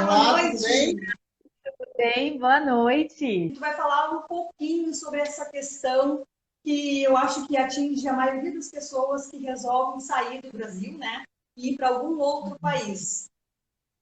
boa Olá, tudo noite. bem? Bem, boa A noite. gente vai falar um pouquinho sobre essa questão que eu acho que atinge a maioria das pessoas que resolvem sair do Brasil, né? E ir para algum outro país.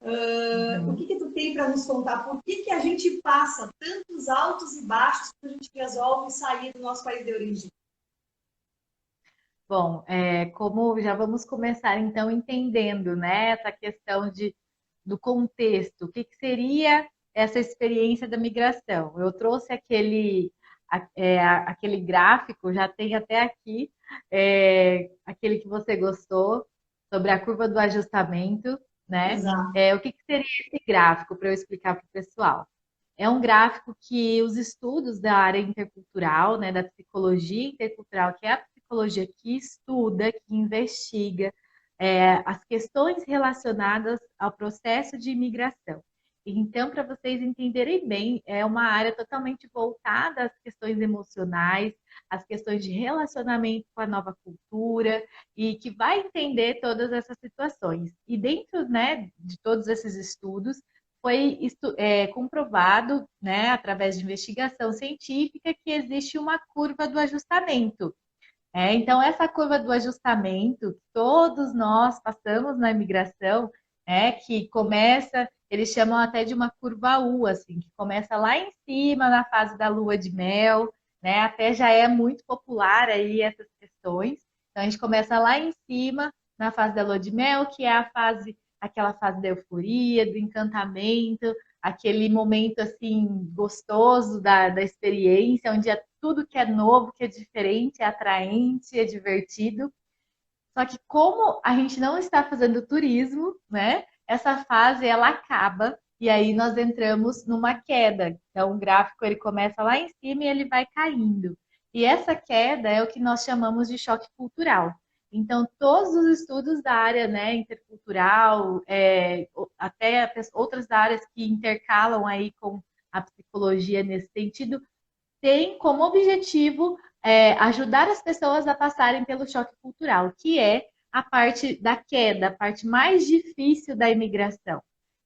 O Uhum. que tu tem para nos contar? Por que a gente passa tantos altos e baixos quando a gente resolve sair do nosso país de origem? Bom, como já vamos começar então entendendo, né, essa questão do contexto, o que que seria essa experiência da migração? Eu trouxe aquele gráfico, já tem até aqui, aquele que você gostou, sobre a curva do ajustamento, né? Exato. O que que seria esse gráfico para eu explicar para o pessoal? É um gráfico que os estudos da área intercultural, né, da psicologia intercultural, que é a psicologia que estuda, que investiga as questões relacionadas ao processo de imigração. Então, para vocês entenderem bem, é uma área totalmente voltada às questões emocionais, às questões de relacionamento com a nova cultura e que vai entender todas essas situações. E dentro, né, de todos esses estudos, foi comprovado, né, através de investigação científica, que existe uma curva do ajustamento. Então, essa curva do ajustamento, todos nós passamos na imigração, que começa, eles chamam até de uma curva U, assim, que começa lá em cima, na fase da lua de mel, né? Até já é muito popular aí essas questões. Então, a gente começa lá em cima, na fase da lua de mel, que é aquela fase da euforia, do encantamento, aquele momento, assim, gostoso da experiência, onde tudo que é novo, que é diferente, é atraente, é divertido. Só que como a gente não está fazendo turismo, né? Essa fase ela acaba e aí nós entramos numa queda. Então o gráfico ele começa lá em cima e ele vai caindo. E essa queda é o que nós chamamos de choque cultural. Então todos os estudos da área, né, intercultural, até outras áreas que intercalam aí com a psicologia nesse sentido, tem como objetivo ajudar as pessoas a passarem pelo choque cultural, que é a parte da queda, a parte mais difícil da imigração,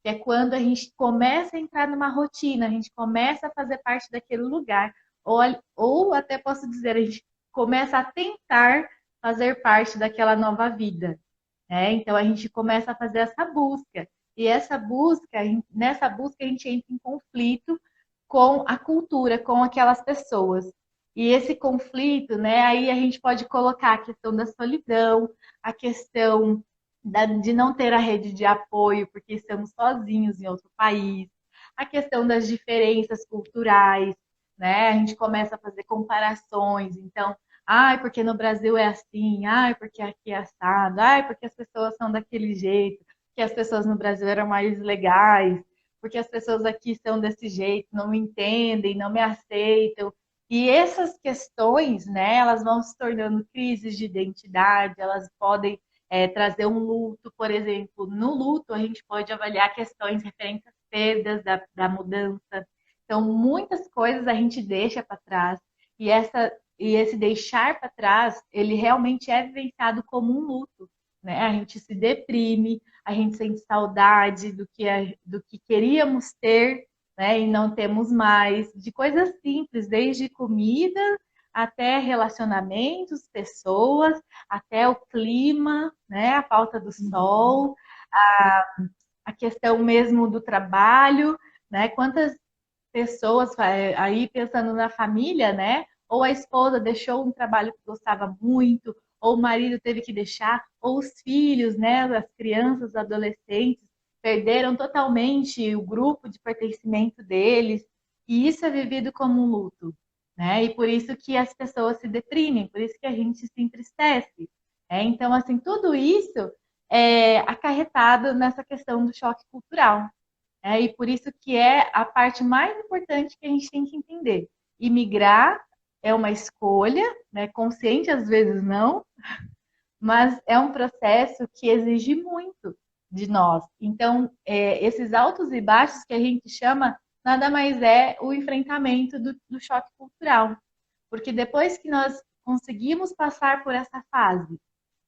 que é quando a gente começa a entrar numa rotina, a gente começa a fazer parte daquele lugar, ou até posso dizer, a gente começa a tentar fazer parte daquela nova vida. Então a gente começa a fazer essa busca. E nessa busca a gente entra em conflito com a cultura, com aquelas pessoas. E esse conflito, né, aí a gente pode colocar a questão da solidão, a questão de não ter a rede de apoio porque estamos sozinhos em outro país, a questão das diferenças culturais, né? A gente começa a fazer comparações, então, ai, porque no Brasil é assim, ai, porque aqui é assado, ai, porque as pessoas são daquele jeito, que as pessoas no Brasil eram mais legais, porque as pessoas aqui são desse jeito, não me entendem, não me aceitam. E essas questões, né, elas vão se tornando crises de identidade, elas podem trazer um luto, por exemplo. No luto, a gente pode avaliar questões referentes às perdas da mudança. Então, muitas coisas a gente deixa para trás. E esse deixar para trás, ele realmente é vivenciado como um luto. Né? A gente se deprime, a gente sente saudade do que queríamos ter, né, e não temos mais, de coisas simples, desde comida até relacionamentos, pessoas, até o clima, né, a falta do Uhum. sol, a questão mesmo do trabalho, né? Quantas pessoas aí pensando na família, né? Ou a esposa deixou um trabalho que gostava muito, ou o marido teve que deixar, ou os filhos, né? As crianças, os adolescentes perderam totalmente o grupo de pertencimento deles, e isso é vivido como um luto, né? E por isso que as pessoas se deprimem, por isso que a gente se entristece. Então, assim, tudo isso é acarretado nessa questão do choque cultural. E por isso que é a parte mais importante que a gente tem que entender. Imigrar é uma escolha, né, consciente às vezes não, mas é um processo que exige muito de nós. Então, esses altos e baixos que a gente chama, nada mais é o enfrentamento do choque cultural. Porque depois que nós conseguimos passar por essa fase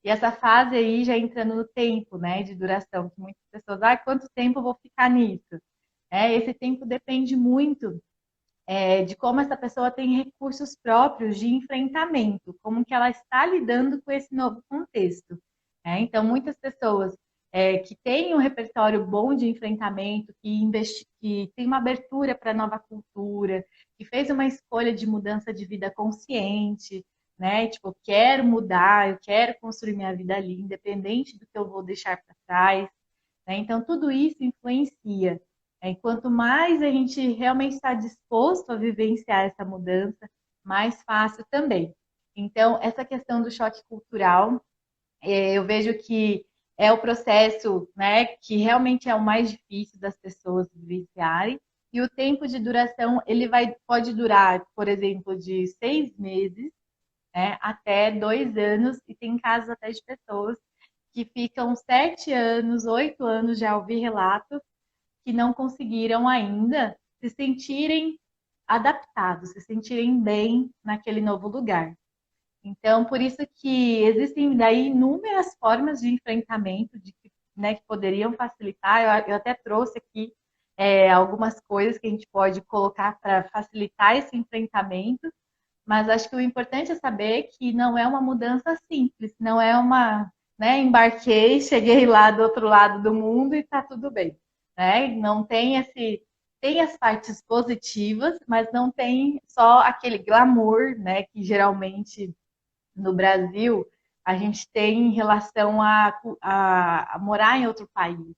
E essa fase aí já entrando no tempo, né, de duração, que muitas pessoas, quanto tempo eu vou ficar nisso? Esse tempo depende muito de como essa pessoa tem recursos próprios de enfrentamento, como que ela está lidando com esse novo contexto. Então, muitas pessoas que têm um repertório bom de enfrentamento, que tem uma abertura para nova cultura, que fez uma escolha de mudança de vida consciente, né? Tipo, eu quero mudar, eu quero construir minha vida ali, independente do que eu vou deixar para trás. Né? Então, tudo isso influencia. Quanto mais a gente realmente está disposto a vivenciar essa mudança, mais fácil também. Então, essa questão do choque cultural, eu vejo que é o processo, né, que realmente é o mais difícil das pessoas vivenciarem. E o tempo de duração, pode durar, por exemplo, de 6 meses, né, até 2 anos, e tem casos até de pessoas que ficam 7 anos, 8 anos, já ouvi relatos, que não conseguiram ainda se sentirem adaptados, se sentirem bem naquele novo lugar. Então, por isso que existem daí inúmeras formas de enfrentamento né, que poderiam facilitar. Eu até trouxe aqui algumas coisas que a gente pode colocar para facilitar esse enfrentamento, mas acho que o importante é saber que não é uma mudança simples, não é uma, né, embarquei, cheguei lá do outro lado do mundo e está tudo bem, né? Não tem tem as partes positivas, mas não tem só aquele glamour, né, que geralmente no Brasil a gente tem em relação a morar em outro país,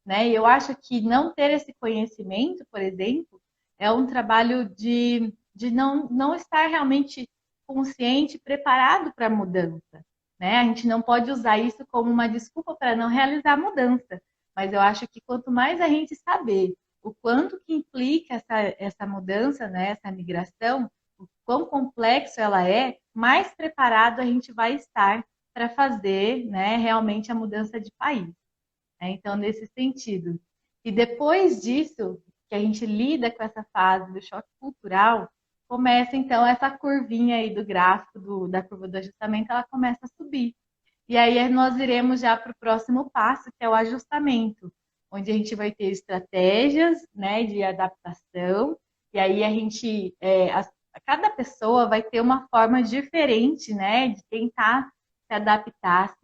né? E eu acho que não ter esse conhecimento, por exemplo, é um trabalho de não estar realmente consciente, preparado para a mudança, né? A gente não pode usar isso como uma desculpa para não realizar a mudança, mas eu acho que quanto mais a gente saber o quanto que implica essa mudança, né, essa migração, o quão complexo ela é, mais preparado a gente vai estar para fazer, né, realmente a mudança de país. Então, nesse sentido. E depois disso, que a gente lida com essa fase do choque cultural, começa então essa curvinha aí do gráfico, da curva do ajustamento, ela começa a subir. E aí nós iremos já para o próximo passo, que é o ajustamento, onde a gente vai ter estratégias, né, de adaptação, e aí a gente, cada pessoa vai ter uma forma diferente, né, de tentar se adaptar,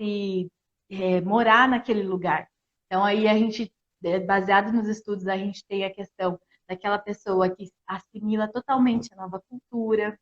morar naquele lugar. Então, aí a gente, baseado nos estudos, a gente tem a questão daquela pessoa que assimila totalmente a nova cultura,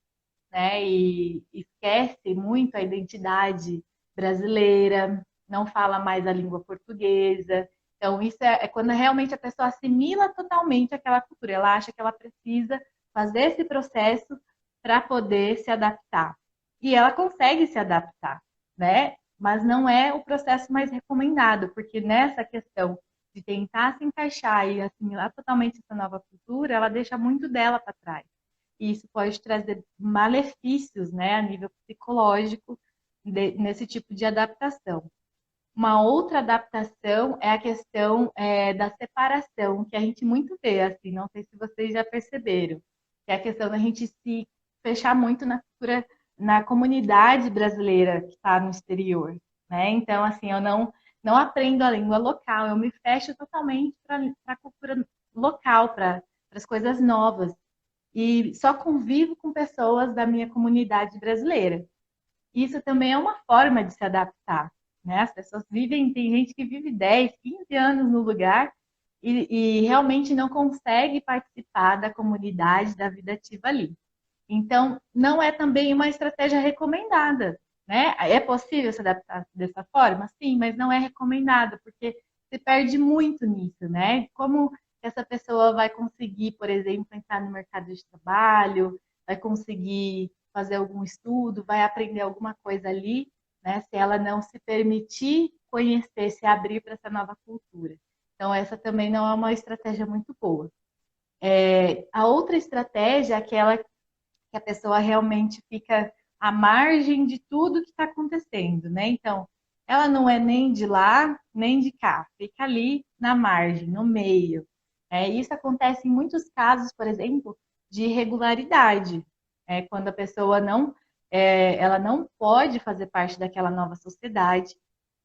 né? E esquece muito a identidade brasileira, não fala mais a língua portuguesa. Então, isso é quando realmente a pessoa assimila totalmente aquela cultura. Ela acha que ela precisa fazer esse processo para poder se adaptar. E ela consegue se adaptar, né? Mas não é o processo mais recomendado, porque nessa questão de tentar se encaixar e assimilar totalmente essa nova cultura, ela deixa muito dela para trás. E isso pode trazer malefícios, né, a nível psicológico, nesse tipo de adaptação. Uma outra adaptação é a questão da separação, que a gente muito vê, assim, não sei se vocês já perceberam, que é a questão da gente se fechar muito na cultura, na comunidade brasileira que está no exterior, né? Então, assim, eu não aprendo a língua local, eu me fecho totalmente para a cultura local, para as coisas novas. E só convivo com pessoas da minha comunidade brasileira. Isso também é uma forma de se adaptar, né? As pessoas vivem, tem gente que vive 10, 15 anos no lugar e realmente não consegue participar da comunidade, da vida ativa ali. Então, não é também uma estratégia recomendada, né? É possível se adaptar dessa forma? Sim, mas não é recomendado, porque se perde muito nisso, né? Como essa pessoa vai conseguir, por exemplo, entrar no mercado de trabalho, vai conseguir fazer algum estudo, vai aprender alguma coisa ali, né? Se ela não se permitir conhecer, se abrir para essa nova cultura. Então, essa também não é uma estratégia muito boa. A outra estratégia é aquela que a pessoa realmente fica à margem de tudo que está acontecendo, né? Então, ela não é nem de lá, nem de cá, fica ali na margem, no meio. Isso acontece em muitos casos, por exemplo, de irregularidade. Quando a pessoa não ela não pode fazer parte daquela nova sociedade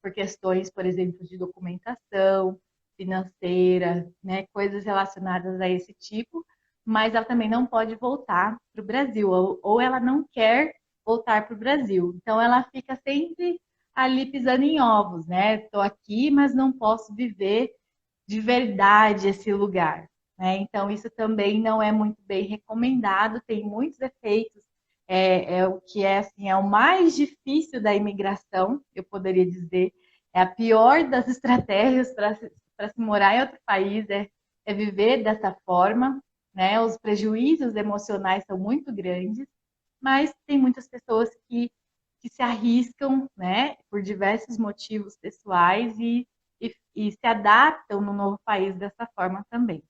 por questões, por exemplo, de documentação financeira, né, coisas relacionadas a esse tipo, mas ela também não pode voltar para o Brasil, ou ela não quer voltar para o Brasil. Então, ela fica sempre ali pisando em ovos, né? Estou aqui, mas não posso viver de verdade esse lugar, né? Então, isso também não é muito bem recomendado, tem muitos efeitos. É o que é, assim, é o mais difícil da imigração, eu poderia dizer. É a pior das estratégias para se morar em outro país, é viver dessa forma, né? Os prejuízos emocionais são muito grandes, mas tem muitas pessoas que se arriscam, né, por diversos motivos pessoais e se adaptam no novo país dessa forma também.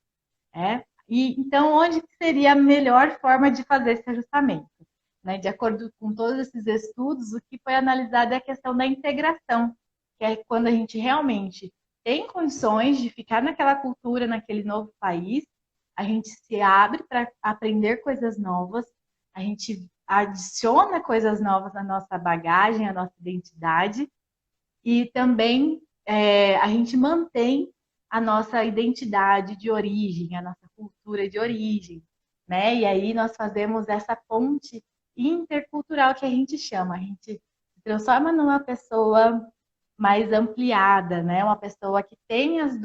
Né? E, então, onde seria a melhor forma de fazer esse ajustamento? Né? De acordo com todos esses estudos, o que foi analisado é a questão da integração, que é quando a gente realmente tem condições de ficar naquela cultura, naquele novo país, a gente se abre para aprender coisas novas, a gente adiciona coisas novas na nossa bagagem, a nossa identidade, e também a gente mantém a nossa identidade de origem, a nossa cultura de origem, né? E aí nós fazemos essa ponte intercultural que a gente chama, a gente se transforma numa pessoa mais ampliada, né? Uma pessoa que tem os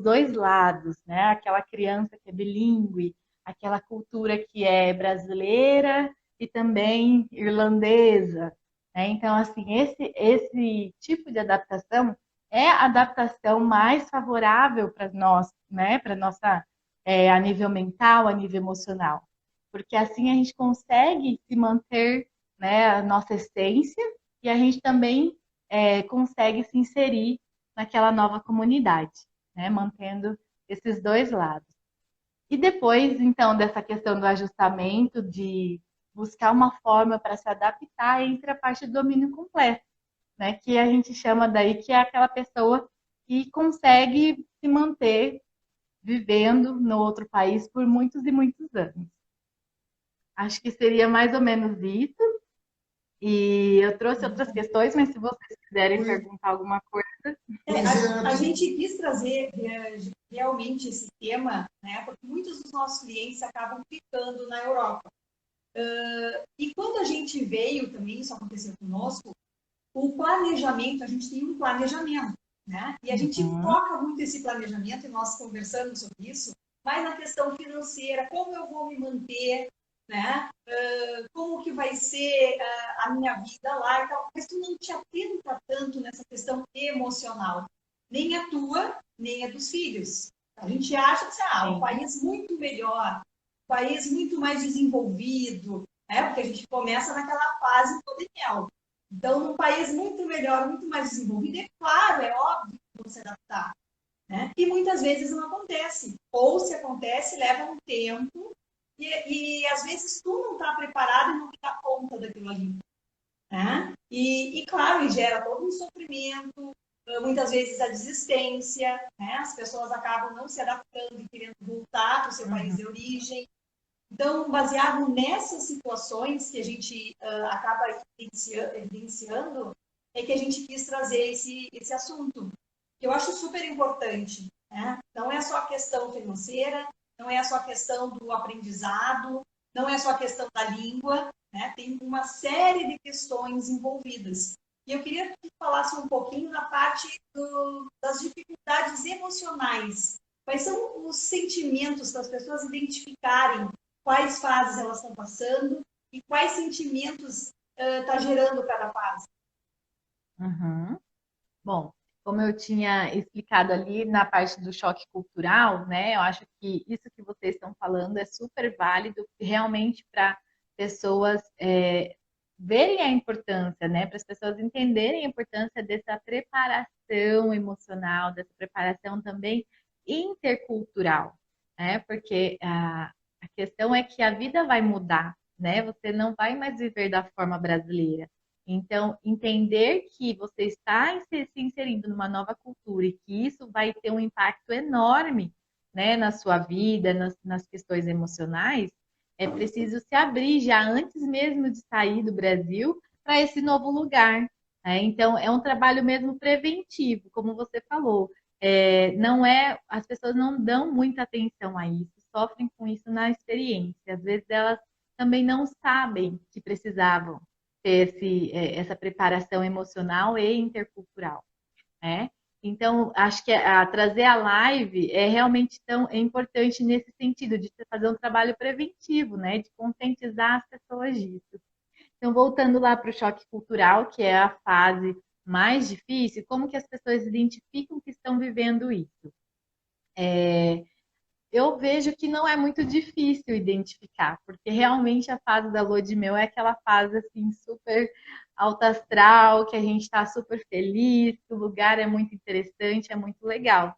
dois lados, né? Aquela criança que é bilíngue, aquela cultura que é brasileira e também irlandesa, né? Então, assim, esse tipo de adaptação é a adaptação mais favorável para nós, né? Para nossa, a nível mental, a nível emocional, porque assim a gente consegue se manter, né, a nossa essência e a gente também consegue se inserir naquela nova comunidade, né, mantendo esses dois lados. E depois, então, dessa questão do ajustamento, de buscar uma forma para se adaptar entre a parte do domínio completo, né? Que a gente chama daí que é aquela pessoa que consegue se manter vivendo no outro país por muitos e muitos anos. Acho que seria mais ou menos isso. E eu trouxe outras questões, mas se vocês quiserem perguntar alguma coisa. A gente quis trazer realmente esse tema, né, porque muitos dos nossos clientes acabam ficando na Europa. E quando a gente veio também, isso aconteceu conosco, o planejamento, a gente tem um planejamento, né? E a gente foca muito esse planejamento, e nós conversamos sobre isso, mas na questão financeira, como eu vou me manter, né? Como que vai ser a minha vida lá e tal, mas tu não te atenta tanto nessa questão emocional, nem a tua, nem a dos filhos. A gente acha que um país muito melhor, um país muito mais desenvolvido, né? Porque a gente começa naquela fase toda em mel. Então, num país muito melhor, muito mais desenvolvido, é claro, é óbvio que vão se adaptar. Né? E muitas vezes não acontece. Ou se acontece, leva um tempo e às vezes tu não está preparado e não dá conta daquilo ali. Né? E claro, gera todo um sofrimento, muitas vezes a desistência, né? As pessoas acabam não se adaptando e querendo voltar para o seu país de origem. Então, baseado nessas situações que a gente acaba evidenciando, é que a gente quis trazer esse assunto, que eu acho super importante. Né? Não é só a questão financeira, não é só a questão do aprendizado, não é só a questão da língua, né? Tem uma série de questões envolvidas. E eu queria que falasse um pouquinho na parte das dificuldades emocionais. Quais são os sentimentos para as pessoas identificarem quais fases elas estão passando e quais sentimentos está gerando cada fase. Uhum. Bom, como eu tinha explicado ali na parte do choque cultural, né? Eu acho que isso que vocês estão falando é super válido realmente para pessoas verem a importância, né? Para as pessoas entenderem a importância dessa preparação emocional, dessa preparação também intercultural, né? Porque a questão é que a vida vai mudar, né? Você não vai mais viver da forma brasileira. Então, entender que você está se inserindo numa nova cultura e que isso vai ter um impacto enorme, né, na sua vida, nas questões emocionais, é preciso se abrir já antes mesmo de sair do Brasil para esse novo lugar. Então, é um trabalho mesmo preventivo, como você falou. Não é, as pessoas não dão muita atenção a isso, sofrem com isso na experiência. Às vezes elas também não sabem que precisavam ter essa preparação emocional e intercultural, né? Então, acho que trazer a live é realmente é importante nesse sentido, de fazer um trabalho preventivo, né? De conscientizar as pessoas disso. Então, voltando lá para o choque cultural, que é a fase mais difícil, como que as pessoas identificam que estão vivendo isso? Eu vejo que não é muito difícil identificar, porque realmente a fase da lua de mel é aquela fase assim super alta astral, que a gente está super feliz, que o lugar é muito interessante, é muito legal,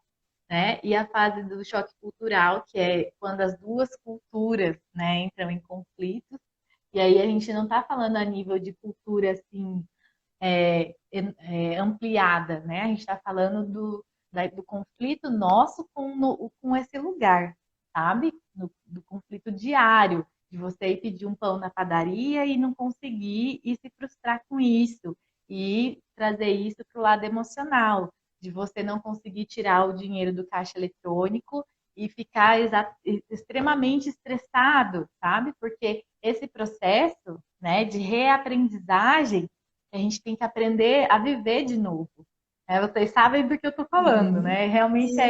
né? E a fase do choque cultural, que é quando as duas culturas, né, entram em conflito, e aí a gente não está falando a nível de cultura assim ampliada, né? A gente está falando do conflito nosso com esse lugar, sabe? Do conflito diário, de você ir pedir um pão na padaria e não conseguir e se frustrar com isso, e trazer isso para o lado emocional, de você não conseguir tirar o dinheiro do caixa eletrônico e ficar extremamente estressado, sabe? Porque esse processo, né, de reaprendizagem a gente tem que aprender a viver de novo. Vocês sabem do que eu estou falando, Uhum. né? Realmente Sim.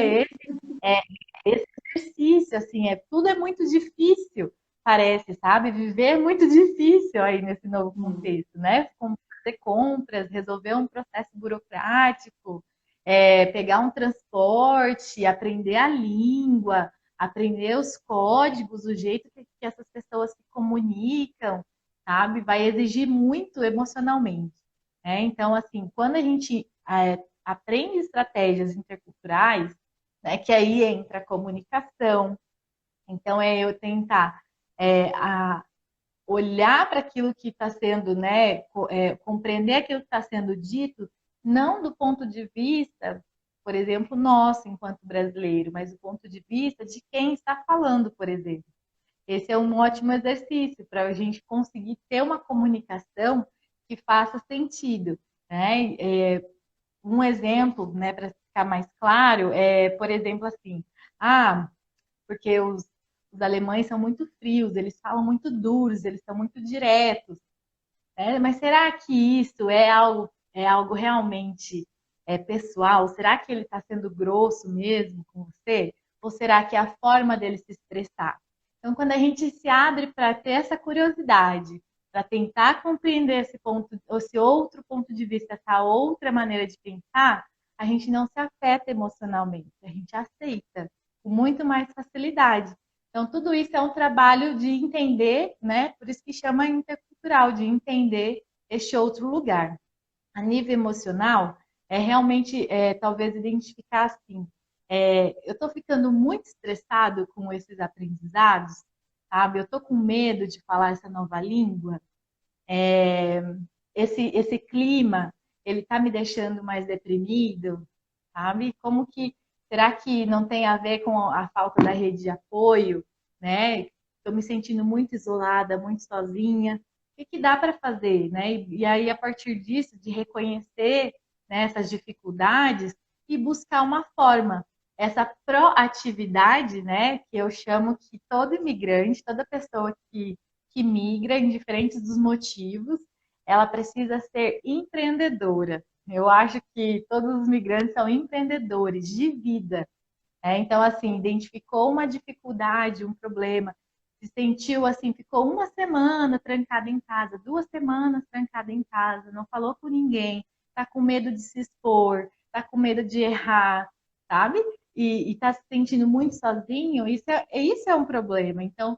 é esse exercício, assim, tudo é muito difícil, parece, sabe? Viver é muito difícil aí nesse novo contexto, né? Como fazer compras, resolver um processo burocrático, pegar um transporte, aprender a língua, aprender os códigos, o jeito que essas pessoas se comunicam, sabe? Vai exigir muito emocionalmente. Então, assim, quando a gente aprende estratégias interculturais, né, que aí entra a comunicação, então é eu tentar olhar para aquilo que está sendo, né, compreender aquilo que está sendo dito, não do ponto de vista, por exemplo, nosso enquanto brasileiro, mas do ponto de vista de quem está falando, por exemplo. Esse é um ótimo exercício para a gente conseguir ter uma comunicação que faça sentido, né? Um exemplo, né, para ficar mais claro, por exemplo, assim, porque os alemães são muito frios, eles falam muito duros, eles são muito diretos, né? Mas será que isso é algo realmente pessoal? Será que ele está sendo grosso mesmo com você? Ou será que é a forma dele se expressar? Então, quando a gente se abre para ter essa curiosidade, para tentar compreender esse ponto, esse outro ponto de vista, essa outra maneira de pensar, a gente não se afeta emocionalmente, a gente aceita com muito mais facilidade. Então, tudo isso é um trabalho de entender, né? Por isso que chama intercultural, de entender este outro lugar. A nível emocional, realmente, talvez, identificar assim, eu estou ficando muito estressado com esses aprendizados, sabe? Eu estou com medo de falar essa nova língua. Esse clima, ele está me deixando mais deprimido, sabe? Como que será que não tem a ver com a falta da rede de apoio, né? Estou me sentindo muito isolada, muito sozinha. O que dá para fazer, né? E aí, a partir disso, de reconhecer, né, essas dificuldades e buscar uma forma. Essa proatividade, né, que eu chamo que todo imigrante, toda pessoa que migra, indiferente dos motivos, ela precisa ser empreendedora. Eu acho que todos os migrantes são empreendedores de vida. Então, assim, identificou uma dificuldade, um problema, se sentiu assim, ficou uma semana trancada em casa, 2 semanas trancada em casa, não falou com ninguém, está com medo de se expor, está com medo de errar, sabe? E está se sentindo muito sozinho, isso é um problema. Então,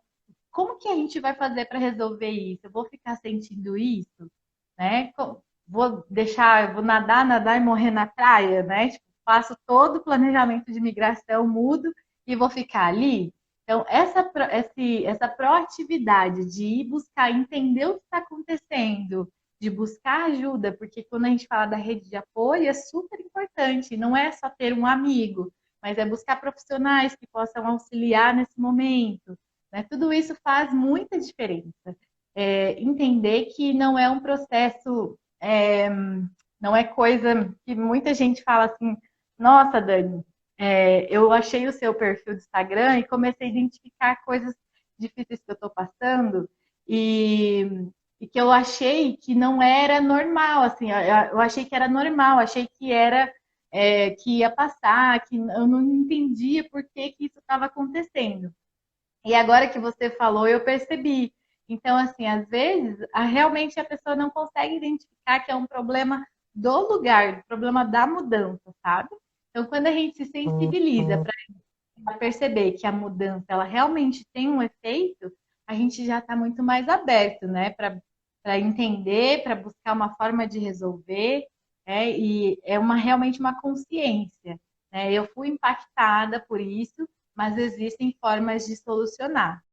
como que a gente vai fazer para resolver isso? Eu vou ficar sentindo isso, né? Vou nadar, nadar e morrer na praia, né? Tipo, faço todo o planejamento de migração, mudo e vou ficar ali. Então, essa proatividade de ir buscar, entender o que está acontecendo, de buscar ajuda, porque quando a gente fala da rede de apoio é super importante, não é só ter um amigo, mas é buscar profissionais que possam auxiliar nesse momento, né? Tudo isso faz muita diferença. Entender que não é um processo, não é coisa que muita gente fala assim, nossa, Dani, eu achei o seu perfil do Instagram e comecei a identificar coisas difíceis que eu estou passando e que eu achei que não era normal, assim, eu achei que era normal, achei que era que ia passar, que eu não entendia por que que isso estava acontecendo. E agora que você falou, eu percebi. Então, assim, às vezes, realmente a pessoa não consegue identificar que é um problema do lugar, problema da mudança, sabe? Então, quando a gente se sensibiliza para perceber que a mudança ela realmente tem um efeito, a gente já está muito mais aberto, né? Para entender, para buscar uma forma de resolver, e é realmente uma consciência. Né? Eu fui impactada por isso, mas existem formas de solucionar.